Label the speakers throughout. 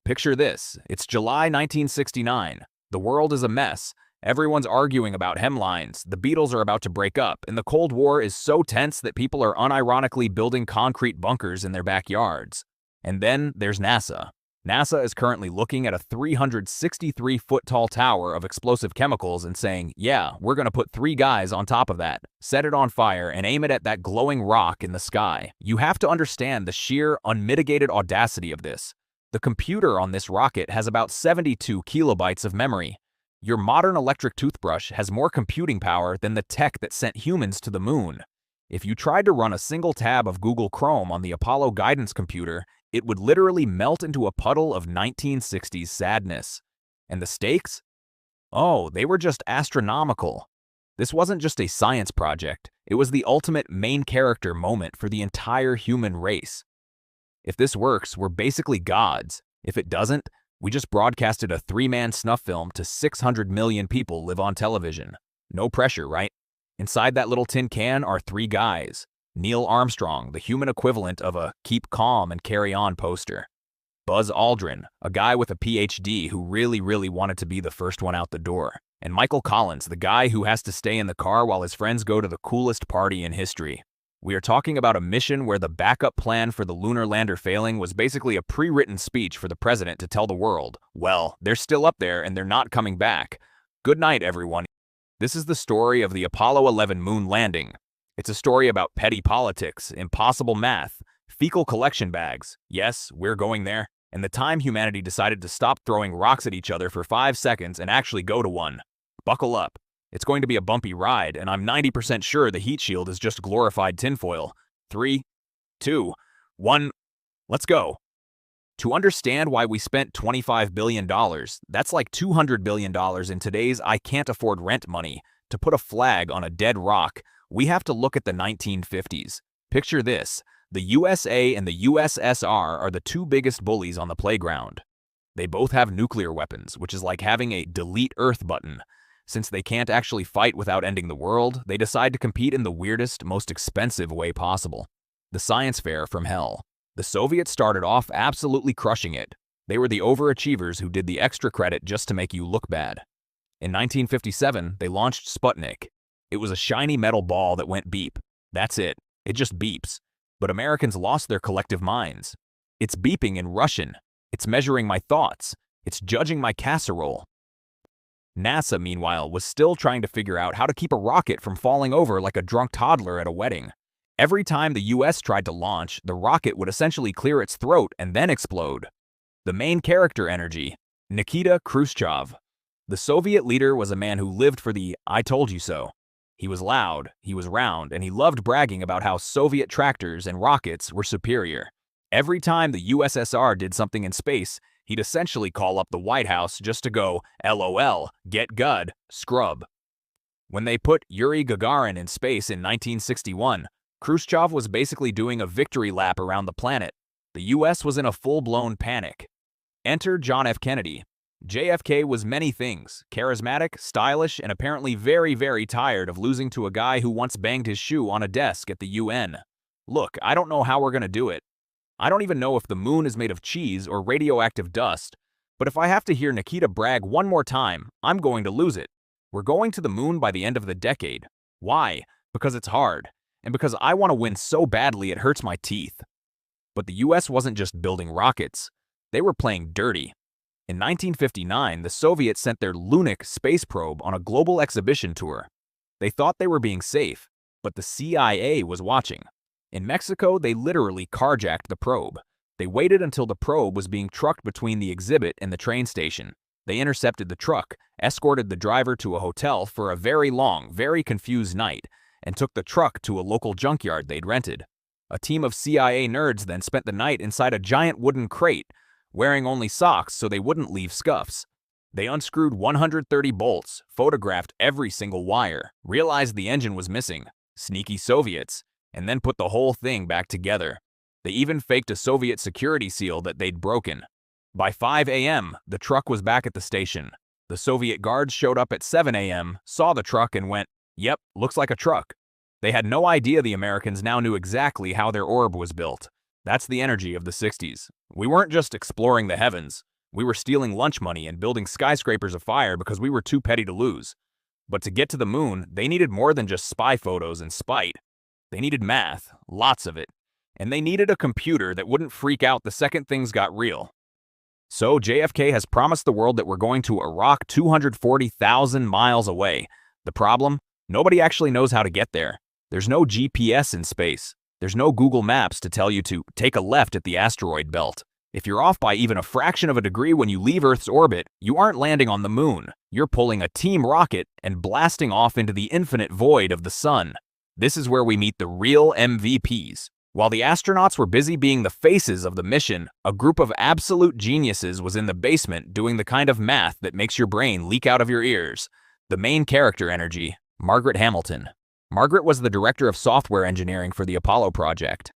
Speaker 1: Picture this. It's July 1969. The world is a mess. Everyone's arguing about hemlines, the Beatles are about to break up, and the Cold War is so tense that people are unironically building concrete bunkers in their backyards. And then there's NASA. NASA is currently looking at a 363-foot-tall tower of explosive chemicals and saying, yeah, we're going to put 3 guys on top of that, set it on fire, and aim it at that glowing rock in the sky. You have to understand the sheer, unmitigated audacity of this. The computer on this rocket has about 72 kilobytes of memory. Your modern electric toothbrush has more computing power than the tech that sent humans to the moon. If you tried to run a single tab of Google Chrome on the Apollo guidance computer, it would literally melt into a puddle of 1960s sadness. And the stakes? Oh, they were just astronomical. This wasn't just a science project, it was the ultimate main character moment for the entire human race. If this works, we're basically gods. If it doesn't, we just broadcasted a 3-man snuff film to 600 million people live on television. No pressure, right? Inside that little tin can are 3 guys. Neil Armstrong, the human equivalent of a keep calm and carry on poster. Buzz Aldrin, a guy with a PhD who really wanted to be the first one out the door. And Michael Collins, the guy who has to stay in the car while his friends go to the coolest party in history. We are talking about a mission where the backup plan for the lunar lander failing was basically a pre-written speech for the president to tell the world, well, they're still up there and they're not coming back. Good night, everyone. This is the story of the Apollo 11 moon landing. It's a story about petty politics, impossible math, fecal collection bags, yes, we're going there, and the time humanity decided to stop throwing rocks at each other for 5 seconds and actually go to one. Buckle up. It's going to be a bumpy ride, and I'm 90% sure the heat shield is just glorified tinfoil. 3, 2, 1, let's go. To understand why we spent $25 billion, that's like $200 billion in today's I can't afford rent money, to put a flag on a dead rock, we have to look at the 1950s. Picture this. The USA and the USSR are the 2 biggest bullies on the playground. They both have nuclear weapons, which is like having a delete Earth button. Since they can't actually fight without ending the world, they decide to compete in the weirdest, most expensive way possible. The science fair from hell. The Soviets started off absolutely crushing it. They were the overachievers who did the extra credit just to make you look bad. In 1957, they launched Sputnik. It was a shiny metal ball that went beep. That's it. It just beeps. But Americans lost their collective minds. It's beeping in Russian. It's measuring my thoughts. It's judging my casserole. NASA, meanwhile, was still trying to figure out how to keep a rocket from falling over like a drunk toddler at a wedding. Every time the US tried to launch, the rocket would essentially clear its throat and then explode. The main character energy, Nikita Khrushchev. The Soviet leader was a man who lived for the I told you so. He was loud, he was round, and he loved bragging about how Soviet tractors and rockets were superior. Every time the USSR did something in space, he'd essentially call up the White House just to go, LOL, get gud, scrub. When they put Yuri Gagarin in space in 1961, Khrushchev was basically doing a victory lap around the planet. The US was in a full-blown panic. Enter John F. Kennedy. JFK was many things, charismatic, stylish, and apparently very tired of losing to a guy who once banged his shoe on a desk at the UN. Look, I don't know how we're gonna do it. I don't even know if the moon is made of cheese or radioactive dust, but if I have to hear Nikita brag one more time, I'm going to lose it. We're going to the moon by the end of the decade. Why? Because it's hard, and because I want to win so badly it hurts my teeth. But the US wasn't just building rockets. They were playing dirty. In 1959, the Soviets sent their Lunar space probe on a global exhibition tour. They thought they were being safe, but the CIA was watching. In Mexico, they literally carjacked the probe. They waited until the probe was being trucked between the exhibit and the train station. They intercepted the truck, escorted the driver to a hotel for a very long, very confused night, and took the truck to a local junkyard they'd rented. A team of CIA nerds then spent the night inside a giant wooden crate, wearing only socks so they wouldn't leave scuffs. They unscrewed 130 bolts, photographed every single wire, realized the engine was missing, sneaky Soviets, and then put the whole thing back together. They even faked a Soviet security seal that they'd broken. By 5 a.m., the truck was back at the station. The Soviet guards showed up at 7 a.m., saw the truck and went, "Yep, looks like a truck." They had no idea the Americans now knew exactly how their orb was built. That's the energy of the 60s. We weren't just exploring the heavens. We were stealing lunch money and building skyscrapers of fire because we were too petty to lose. But to get to the moon, they needed more than just spy photos and spite. They needed math, lots of it. And they needed a computer that wouldn't freak out the second things got real. So JFK has promised the world that we're going to a rock 240,000 miles away. The problem? Nobody actually knows how to get there. There's no GPS in space. There's no Google Maps to tell you to take a left at the asteroid belt. If you're off by even a fraction of a degree when you leave Earth's orbit, you aren't landing on the moon. You're pulling a team rocket and blasting off into the infinite void of the sun. This is where we meet the real MVPs. While the astronauts were busy being the faces of the mission, a group of absolute geniuses was in the basement doing the kind of math that makes your brain leak out of your ears. The main character energy, Margaret Hamilton. Margaret was the director of software engineering for the Apollo project.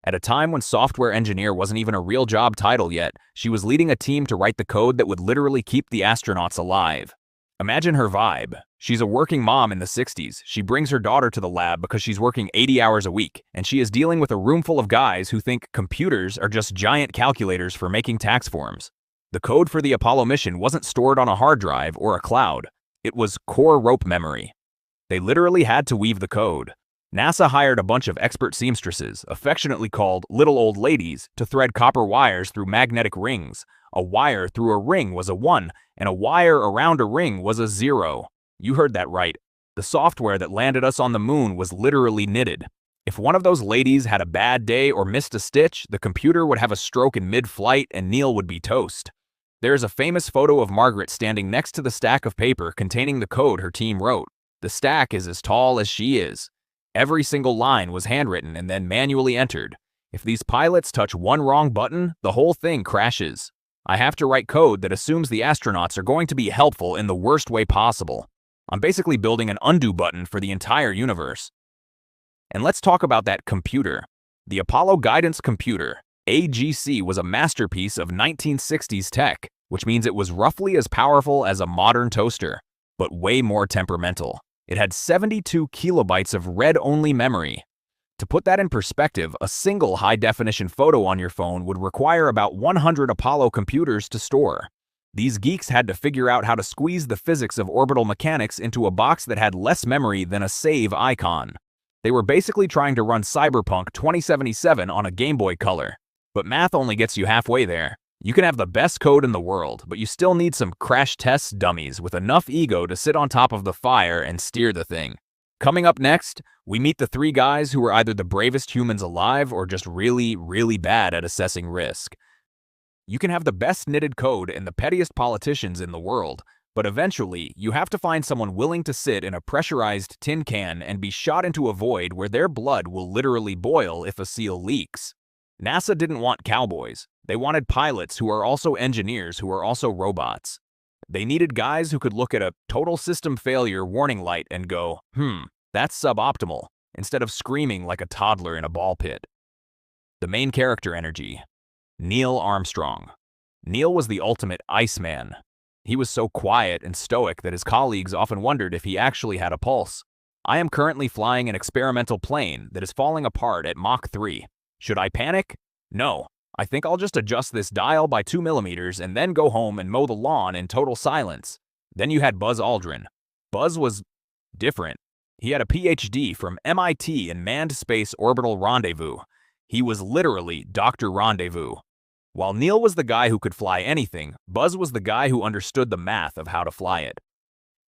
Speaker 1: At a time when software engineer wasn't even a real job title yet, she was leading a team to write the code that would literally keep the astronauts alive. Imagine her vibe. She's a working mom in the 60s. She brings her daughter to the lab because she's working 80 hours a week, and she is dealing with a room full of guys who think computers are just giant calculators for making tax forms. The code for the Apollo mission wasn't stored on a hard drive or a cloud. It was core rope memory. They literally had to weave the code. NASA hired a bunch of expert seamstresses, affectionately called little old ladies, to thread copper wires through magnetic rings. A wire through a ring was a 1, and a wire around a ring was a 0. You heard that right. The software that landed us on the moon was literally knitted. If one of those ladies had a bad day or missed a stitch, the computer would have a stroke in mid-flight and Neil would be toast. There's a famous photo of Margaret standing next to the stack of paper containing the code her team wrote. The stack is as tall as she is. Every single line was handwritten and then manually entered. If these pilots touch one wrong button, the whole thing crashes. I have to write code that assumes the astronauts are going to be helpful in the worst way possible. I'm basically building an undo button for the entire universe. And let's talk about that computer. The Apollo Guidance Computer, AGC, was a masterpiece of 1960s tech, which means it was roughly as powerful as a modern toaster, but way more temperamental. It had 72 kilobytes of read-only memory. To put that in perspective, a single high-definition photo on your phone would require about 100 Apollo computers to store. These geeks had to figure out how to squeeze the physics of orbital mechanics into a box that had less memory than a save icon. They were basically trying to run Cyberpunk 2077 on a Game Boy Color. But math only gets you halfway there. You can have the best code in the world, but you still need some crash test dummies with enough ego to sit on top of the fire and steer the thing. Coming up next, we meet the 3 guys who were either the bravest humans alive or just really, really bad at assessing risk. You can have the best knitted code and the pettiest politicians in the world, but eventually, you have to find someone willing to sit in a pressurized tin can and be shot into a void where their blood will literally boil if a seal leaks. NASA didn't want cowboys. They wanted pilots who are also engineers who are also robots. They needed guys who could look at a total system failure warning light and go, that's suboptimal, instead of screaming like a toddler in a ball pit. The main character energy. Neil Armstrong. Neil was the ultimate Iceman. He was so quiet and stoic that his colleagues often wondered if he actually had a pulse. I am currently flying an experimental plane that is falling apart at Mach 3. Should I panic? No. I think I'll just adjust this dial by 2 millimeters and then go home and mow the lawn in total silence. Then you had Buzz Aldrin. Buzz was different. He had a PhD from MIT in Manned Space Orbital Rendezvous. He was literally Dr. Rendezvous. While Neil was the guy who could fly anything, Buzz was the guy who understood the math of how to fly it.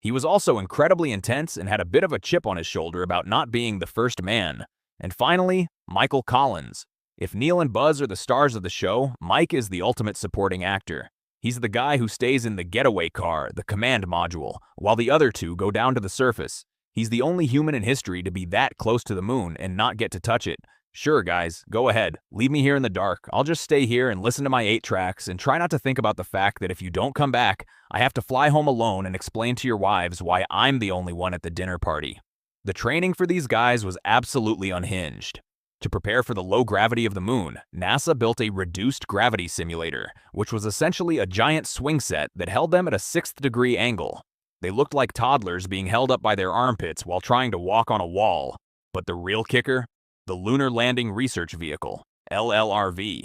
Speaker 1: He was also incredibly intense and had a bit of a chip on his shoulder about not being the first man. And finally, Michael Collins. If Neil and Buzz are the stars of the show, Mike is the ultimate supporting actor. He's the guy who stays in the getaway car, the command module, while the other 2 go down to the surface. He's the only human in history to be that close to the moon and not get to touch it. Sure, guys, go ahead. Leave me here in the dark. I'll just stay here and listen to my 8 tracks and try not to think about the fact that if you don't come back, I have to fly home alone and explain to your wives why I'm the only one at the dinner party. The training for these guys was absolutely unhinged. To prepare for the low gravity of the moon, NASA built a reduced gravity simulator, which was essentially a giant swing set that held them at a 6th degree angle. They looked like toddlers being held up by their armpits while trying to walk on a wall. But the real kicker? The Lunar Landing Research Vehicle, LLRV.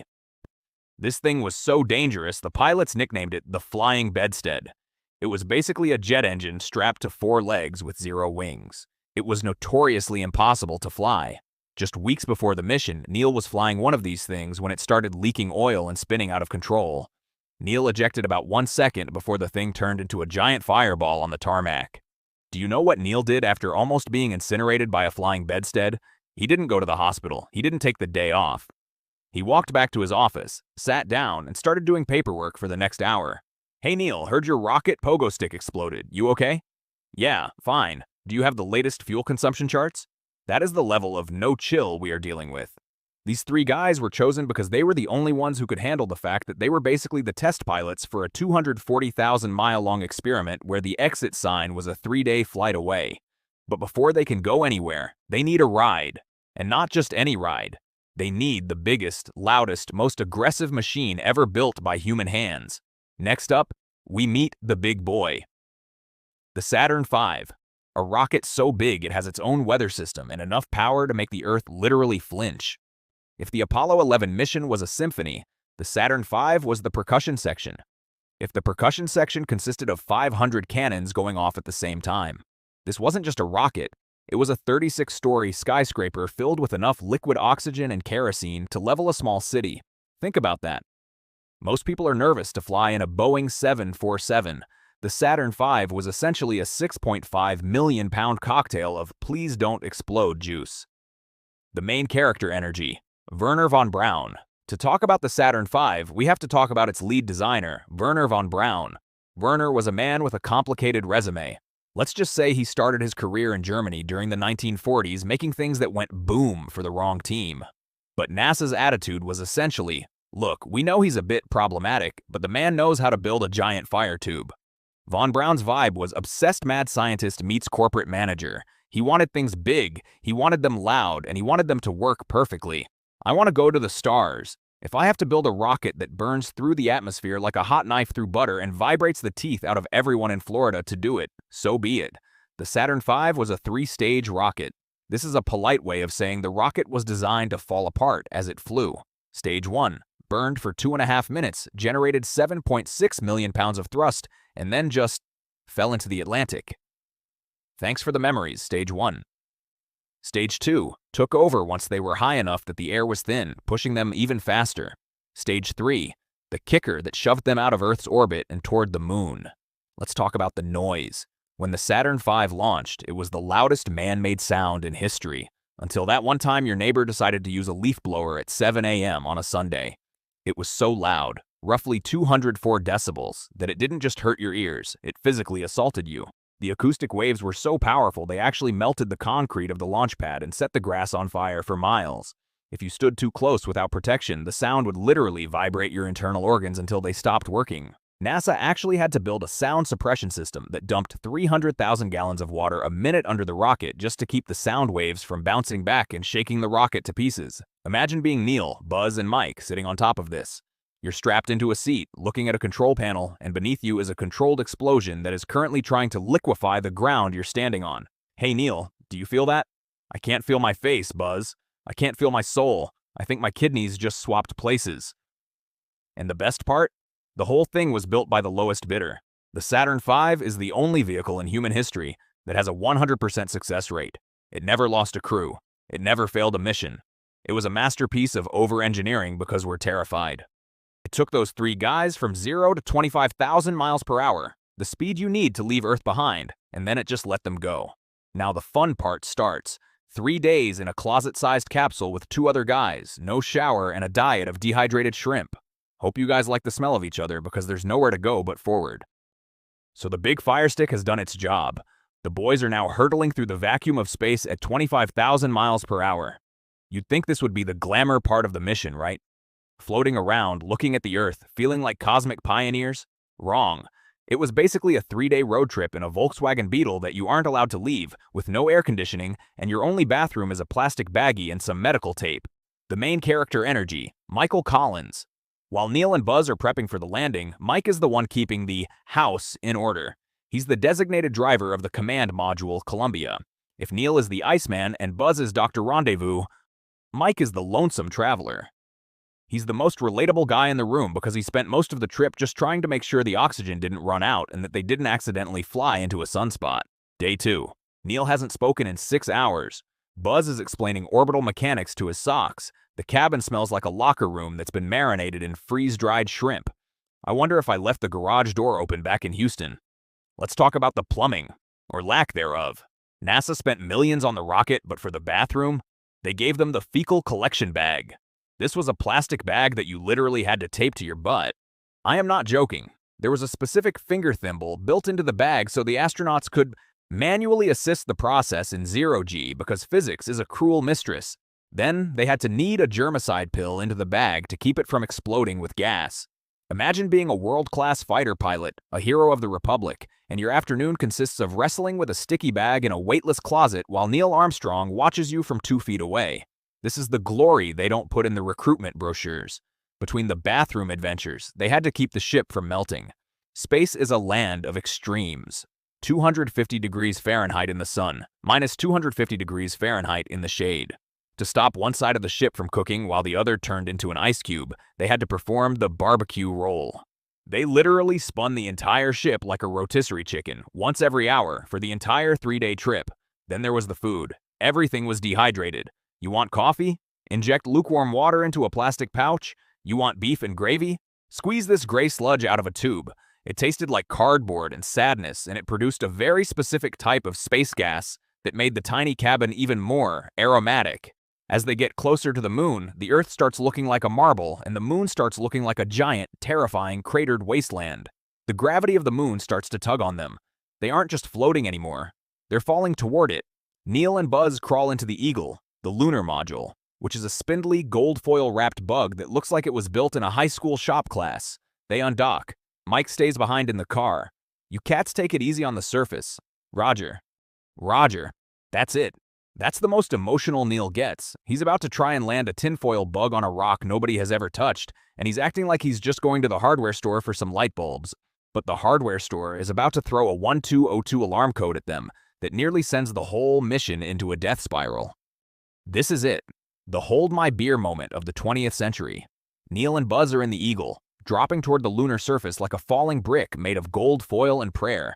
Speaker 1: This thing was so dangerous, the pilots nicknamed it the Flying Bedstead. It was basically a jet engine strapped to 4 legs with 0 wings. It was notoriously impossible to fly. Just weeks before the mission, Neil was flying one of these things when it started leaking oil and spinning out of control. Neil ejected about 1 second before the thing turned into a giant fireball on the tarmac. Do you know what Neil did after almost being incinerated by a flying bedstead? He didn't go to the hospital. He didn't take the day off. He walked back to his office, sat down, and started doing paperwork for the next hour. Hey Neil, heard your rocket pogo stick exploded. You okay? Yeah, fine. Do you have the latest fuel consumption charts? That is the level of no chill we are dealing with. These 3 guys were chosen because they were the only ones who could handle the fact that they were basically the test pilots for a 240,000-mile-long experiment where the exit sign was a 3-day flight away. But before they can go anywhere, they need a ride. And not just any ride. They need the biggest, loudest, most aggressive machine ever built by human hands. Next up, we meet the big boy. The Saturn V. A rocket so big it has its own weather system and enough power to make the Earth literally flinch. If the Apollo 11 mission was a symphony, the Saturn V was the percussion section. If the percussion section consisted of 500 cannons going off at the same time. This wasn't just a rocket, it was a 36-story skyscraper filled with enough liquid oxygen and kerosene to level a small city. Think about that. Most people are nervous to fly in a Boeing 747. The Saturn V was essentially a 6.5 million pound cocktail of please don't explode juice. The main character energy. Wernher von Braun. To talk about the Saturn V, we have to talk about its lead designer, Wernher von Braun. Wernher was a man with a complicated resume. Let's just say he started his career in Germany during the 1940s making things that went boom for the wrong team. But NASA's attitude was essentially, look, we know he's a bit problematic, but the man knows how to build a giant fire tube. Von Braun's vibe was obsessed mad scientist meets corporate manager. He wanted things big, he wanted them loud, and he wanted them to work perfectly. I want to go to the stars. If I have to build a rocket that burns through the atmosphere like a hot knife through butter and vibrates the teeth out of everyone in Florida to do it, so be it. The Saturn V was a 3-stage rocket. This is a polite way of saying the rocket was designed to fall apart as it flew. Stage 1, burned for 2.5 minutes, generated 7.6 million pounds of thrust, and then just fell into the Atlantic. Thanks for the memories, Stage 1. Stage 2 took over once they were high enough that the air was thin, pushing them even faster. Stage 3, the kicker that shoved them out of Earth's orbit and toward the moon. Let's talk about the noise. When the Saturn V launched, it was the loudest man-made sound in history, until that one time your neighbor decided to use a leaf blower at 7 a.m. on a Sunday. It was so loud, roughly 204 decibels, that it didn't just hurt your ears, it physically assaulted you. The acoustic waves were so powerful they actually melted the concrete of the launch pad and set the grass on fire for miles. If you stood too close without protection, the sound would literally vibrate your internal organs until they stopped working. NASA actually had to build a sound suppression system that dumped 300,000 gallons of water a minute under the rocket just to keep the sound waves from bouncing back and shaking the rocket to pieces. Imagine being Neil, Buzz, and Mike sitting on top of this. You're strapped into a seat, looking at a control panel, and beneath you is a controlled explosion that is currently trying to liquefy the ground you're standing on. Hey Neil, do you feel that? I can't feel my face, Buzz. I can't feel my soul. I think my kidneys just swapped places. And the best part? The whole thing was built by the lowest bidder. The Saturn V is the only vehicle in human history that has a 100% success rate. It never lost a crew. It never failed a mission. It was a masterpiece of over-engineering because we're terrified. It took those 3 guys from 0 to 25,000 miles per hour, the speed you need to leave Earth behind, and then it just let them go. Now the fun part starts. 3 days in a closet-sized capsule with 2 other guys, no shower, and a diet of dehydrated shrimp. Hope you guys like the smell of each other because there's nowhere to go but forward. So the big fire stick has done its job. The boys are now hurtling through the vacuum of space at 25,000 miles per hour. You'd think this would be the glamour part of the mission, right? Floating around, looking at the Earth, feeling like cosmic pioneers? Wrong. It was basically a 3-day road trip in a Volkswagen Beetle that you aren't allowed to leave, with no air conditioning, and your only bathroom is a plastic baggie and some medical tape. The main character energy, Michael Collins. While Neil and Buzz are prepping for the landing, Mike is the one keeping the house in order. He's the designated driver of the command module, Columbia. If Neil is the Iceman and Buzz is Dr. Rendezvous, Mike is the lonesome traveler. He's the most relatable guy in the room because he spent most of the trip just trying to make sure the oxygen didn't run out and that they didn't accidentally fly into a sunspot. Day 2. Neil hasn't spoken in 6 hours. Buzz is explaining orbital mechanics to his socks. The cabin smells like a locker room that's been marinated in freeze-dried shrimp. I wonder if I left the garage door open back in Houston. Let's talk about the plumbing, or lack thereof. NASA spent millions on the rocket, but for the bathroom, they gave them the fecal collection bag. This was a plastic bag that you literally had to tape to your butt. I am not joking. There was a specific finger thimble built into the bag so the astronauts could manually assist the process in zero-G because physics is a cruel mistress. Then they had to knead a germicide pill into the bag to keep it from exploding with gas. Imagine being a world-class fighter pilot, a hero of the Republic, and your afternoon consists of wrestling with a sticky bag in a weightless closet while Neil Armstrong watches you from 2 feet away. This is the glory they don't put in the recruitment brochures. Between the bathroom adventures, they had to keep the ship from melting. Space is a land of extremes. 250 degrees Fahrenheit in the sun, minus 250 degrees Fahrenheit in the shade. To stop one side of the ship from cooking while the other turned into an ice cube, they had to perform the barbecue roll. They literally spun the entire ship like a rotisserie chicken, once every hour, for the entire 3-day trip. Then there was the food. Everything was dehydrated. You want coffee? Inject lukewarm water into a plastic pouch? You want beef and gravy? Squeeze this gray sludge out of a tube. It tasted like cardboard and sadness, and it produced a very specific type of space gas that made the tiny cabin even more aromatic. As they get closer to the moon, the Earth starts looking like a marble, and the moon starts looking like a giant, terrifying, cratered wasteland. The gravity of the moon starts to tug on them. They aren't just floating anymore. They're falling toward it. Neil and Buzz crawl into the Eagle, the lunar module, which is a spindly, gold foil-wrapped bug that looks like it was built in a high school shop class. They undock. Mike stays behind in the car. You cats take it easy on the surface. Roger. Roger. That's it. That's the most emotional Neil gets. He's about to try and land a tinfoil bug on a rock nobody has ever touched, and he's acting like he's just going to the hardware store for some light bulbs. But the hardware store is about to throw a 1202 alarm code at them that nearly sends the whole mission into a death spiral. This is it. The hold my beer moment of the 20th century. Neil and Buzz are in the Eagle, dropping toward the lunar surface like a falling brick made of gold foil and prayer.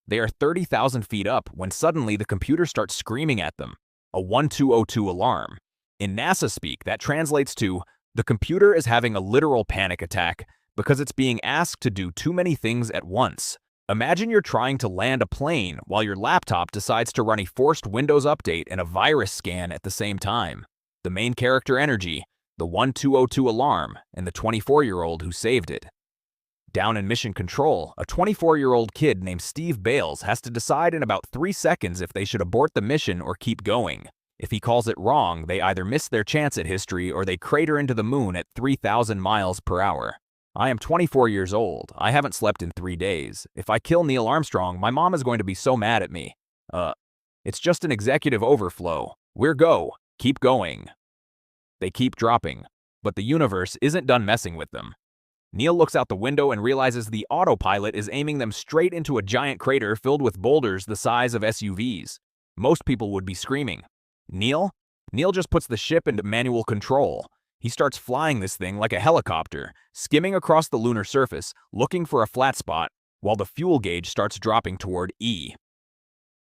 Speaker 1: They are 30,000 feet up when suddenly the computer starts screaming at them. A 1202 alarm. In NASA speak, that translates to, the computer is having a literal panic attack because it's being asked to do too many things at once. Imagine you're trying to land a plane while your laptop decides to run a forced Windows update and a virus scan at the same time. The main character energy, the 1202 alarm, and the 24-year-old who saved it. Down in Mission Control, a 24-year-old kid named Steve Bales has to decide in about 3 seconds if they should abort the mission or keep going. If he calls it wrong, they either miss their chance at history or they crater into the moon at 3,000 miles per hour. I am 24 years old. I haven't slept in 3 days. If I kill Neil Armstrong, my mom is going to be so mad at me. It's just an executive overflow. We're go. Keep going. They keep dropping, but the universe isn't done messing with them. Neil looks out the window and realizes the autopilot is aiming them straight into a giant crater filled with boulders the size of SUVs. Most people would be screaming. Neil? Neil just puts the ship into manual control. He starts flying this thing like a helicopter, skimming across the lunar surface, looking for a flat spot, while the fuel gauge starts dropping toward E.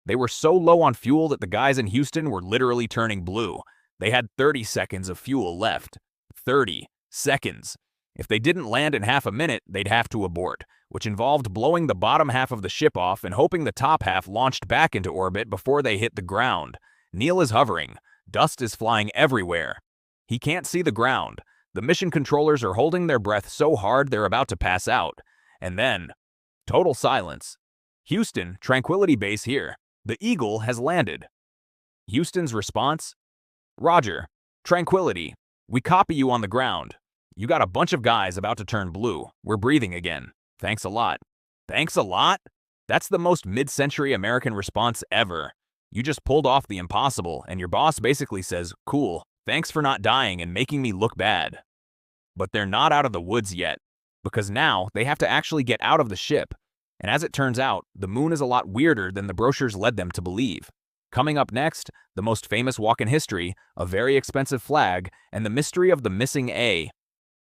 Speaker 1: They were so low on fuel that the guys in Houston were literally turning blue. They had 30 seconds of fuel left. 30 seconds. If they didn't land in half a minute, they'd have to abort, which involved blowing the bottom half of the ship off and hoping the top half launched back into orbit before they hit the ground. Neil is hovering. Dust is flying everywhere. He can't see the ground. The mission controllers are holding their breath so hard they're about to pass out. And then, total silence. Houston, Tranquility Base here. The Eagle has landed. Houston's response? Roger. Tranquility. We copy you on the ground. You got a bunch of guys about to turn blue. We're breathing again. Thanks a lot. Thanks a lot? That's the most mid-century American response ever. You just pulled off the impossible, and your boss basically says, cool, thanks for not dying and making me look bad. But they're not out of the woods yet, because now they have to actually get out of the ship. And as it turns out, the moon is a lot weirder than the brochures led them to believe. Coming up next, the most famous walk in history, a very expensive flag, and the mystery of the missing A.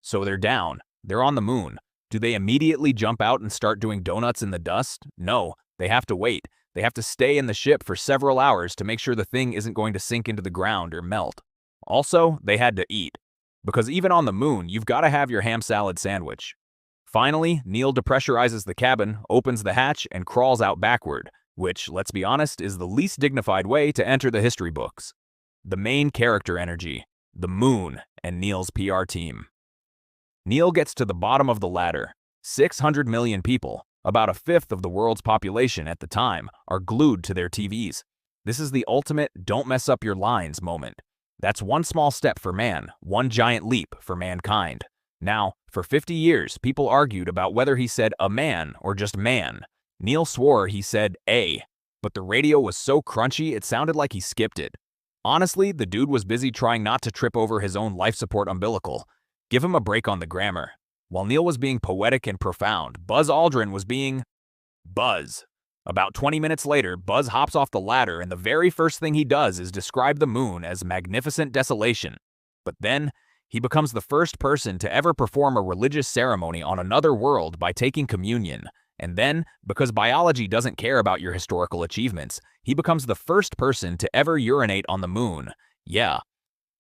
Speaker 1: So they're down. They're on the moon. Do they immediately jump out and start doing donuts in the dust? No, they have to wait. They have to stay in the ship for several hours to make sure the thing isn't going to sink into the ground or melt. Also, they had to eat. Because even on the moon, you've got to have your ham salad sandwich. Finally, Neil depressurizes the cabin, opens the hatch, and crawls out backward, which, let's be honest, is the least dignified way to enter the history books. The main character energy, the moon, and Neil's PR team. Neil gets to the bottom of the ladder. 600 million people, about a fifth of the world's population at the time, are glued to their TVs. This is the ultimate don't mess up your lines moment. That's one small step for man, one giant leap for mankind. Now, for 50 years, people argued about whether he said a man or just man. Neil swore he said a, but the radio was so crunchy it sounded like he skipped it. Honestly, the dude was busy trying not to trip over his own life support umbilical. Give him a break on the grammar. While Neil was being poetic and profound, Buzz Aldrin was being Buzz. About 20 minutes later, Buzz hops off the ladder and the very first thing he does is describe the moon as magnificent desolation. But then, he becomes the first person to ever perform a religious ceremony on another world by taking communion. And then, because biology doesn't care about your historical achievements, he becomes the first person to ever urinate on the moon. Yeah.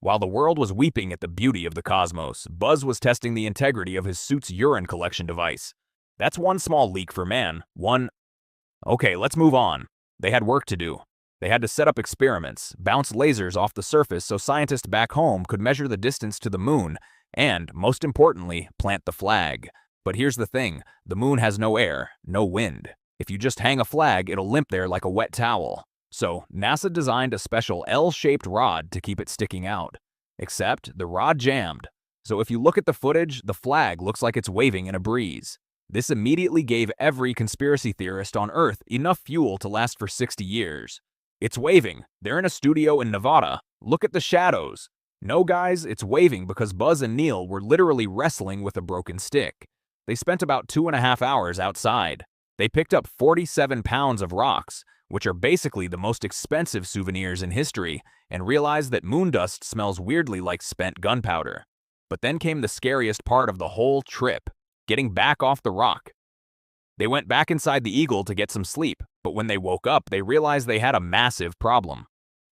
Speaker 1: While the world was weeping at the beauty of the cosmos, Buzz was testing the integrity of his suit's urine collection device. That's one small leak for man, Okay, let's move on. They had work to do. They had to set up experiments, bounce lasers off the surface so scientists back home could measure the distance to the moon, and, most importantly, plant the flag. But here's the thing, the moon has no air, no wind. If you just hang a flag, it'll limp there like a wet towel. So, NASA designed a special L-shaped rod to keep it sticking out. Except, the rod jammed. So if you look at the footage, the flag looks like it's waving in a breeze. This immediately gave every conspiracy theorist on Earth enough fuel to last for 60 years. It's waving. They're in a studio in Nevada. Look at the shadows. No, guys, it's waving because Buzz and Neil were literally wrestling with a broken stick. They spent about 2.5 hours outside. They picked up 47 pounds of rocks, which are basically the most expensive souvenirs in history, and realized that moon dust smells weirdly like spent gunpowder. But then came the scariest part of the whole trip, getting back off the rock. They went back inside the Eagle to get some sleep, but when they woke up, they realized they had a massive problem.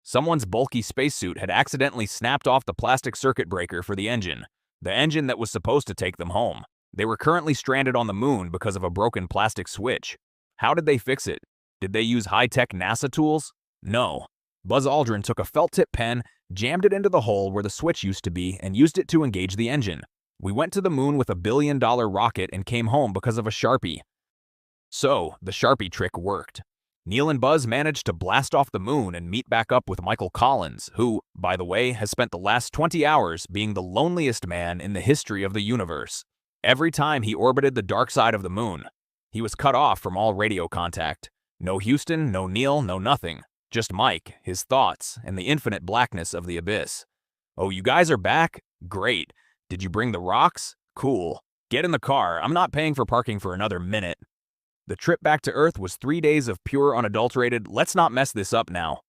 Speaker 1: Someone's bulky spacesuit had accidentally snapped off the plastic circuit breaker for the engine that was supposed to take them home. They were currently stranded on the moon because of a broken plastic switch. How did they fix it? Did they use high-tech NASA tools? No. Buzz Aldrin took a felt-tip pen, jammed it into the hole where the switch used to be, and used it to engage the engine. We went to the moon with a billion-dollar rocket and came home because of a Sharpie. So, the Sharpie trick worked. Neil and Buzz managed to blast off the moon and meet back up with Michael Collins, who, by the way, has spent the last 20 hours being the loneliest man in the history of the universe. Every time he orbited the dark side of the moon, he was cut off from all radio contact. No Houston, no Neil, no nothing. Just Mike, his thoughts, and the infinite blackness of the abyss. Oh, you guys are back? Great. Did you bring the rocks? Cool. Get in the car. I'm not paying for parking for another minute. The trip back to Earth was 3 days of pure unadulterated, let's not mess this up now.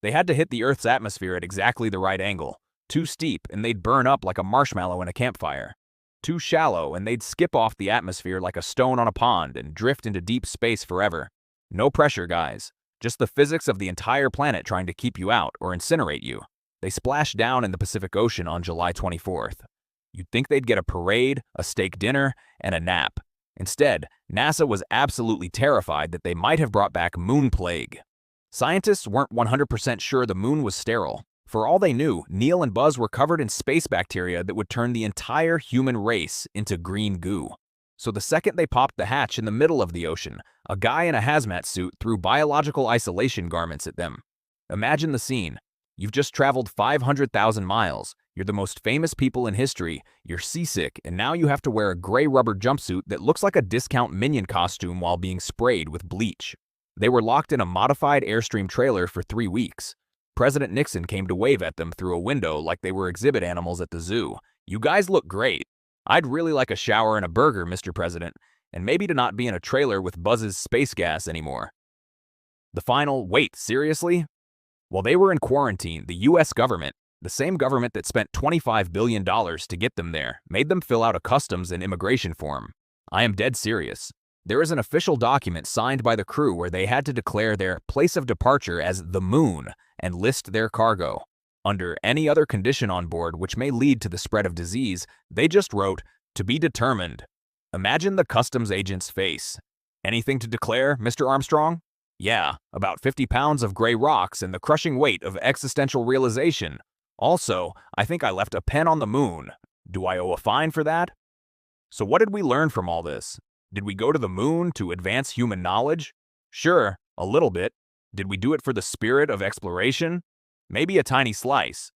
Speaker 1: They had to hit the Earth's atmosphere at exactly the right angle. Too steep, and they'd burn up like a marshmallow in a campfire. Too shallow, and they'd skip off the atmosphere like a stone on a pond and drift into deep space forever. No pressure, guys. Just the physics of the entire planet trying to keep you out or incinerate you. They splashed down in the Pacific Ocean on July 24th. You'd think they'd get a parade, a steak dinner, and a nap. Instead, NASA was absolutely terrified that they might have brought back moon plague. Scientists weren't 100% sure the moon was sterile. For all they knew, Neil and Buzz were covered in space bacteria that would turn the entire human race into green goo. So the second they popped the hatch in the middle of the ocean, a guy in a hazmat suit threw biological isolation garments at them. Imagine the scene. You've just traveled 500,000 miles. You're the most famous people in history. You're seasick, and now you have to wear a gray rubber jumpsuit that looks like a discount Minion costume while being sprayed with bleach. They were locked in a modified Airstream trailer for 3 weeks. President Nixon came to wave at them through a window like they were exhibit animals at the zoo. You guys look great. I'd really like a shower and a burger, Mr. President, and maybe to not be in a trailer with Buzz's space gas anymore. The final, wait, seriously? While they were in quarantine, the US government, The same government that spent $25 billion to get them there made them fill out a customs and immigration form. I am dead serious. There is an official document signed by the crew where they had to declare their place of departure as the moon and list their cargo. Under any other condition on board which may lead to the spread of disease, they just wrote, "To be determined." Imagine the customs agent's face. "Anything to declare, Mr. Armstrong?" "Yeah, about 50 pounds of gray rocks and the crushing weight of existential realization. Also, I think I left a pen on the moon. Do I owe a fine for that?" So what did we learn from all this? Did we go to the moon to advance human knowledge? Sure, a little bit. Did we do it for the spirit of exploration? Maybe a tiny slice.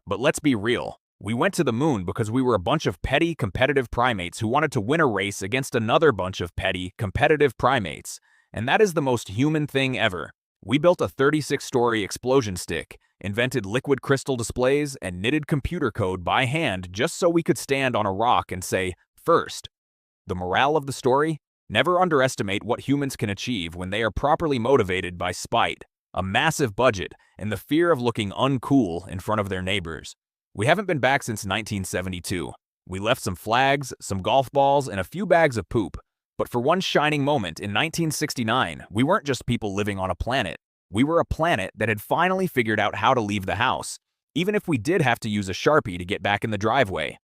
Speaker 1: But let's be real. We went to the moon because we were a bunch of petty, competitive primates who wanted to win a race against another bunch of petty, competitive primates. And that is the most human thing ever. We built a 36-story explosion stick, invented liquid crystal displays, and knitted computer code by hand just so we could stand on a rock and say, "First." The morale of the story? Never underestimate what humans can achieve when they are properly motivated by spite, a massive budget, and the fear of looking uncool in front of their neighbors. We haven't been back since 1972. We left some flags, some golf balls, and a few bags of poop. But for one shining moment in 1969, we weren't just people living on a planet. We were a planet that had finally figured out how to leave the house, even if we did have to use a Sharpie to get back in the driveway.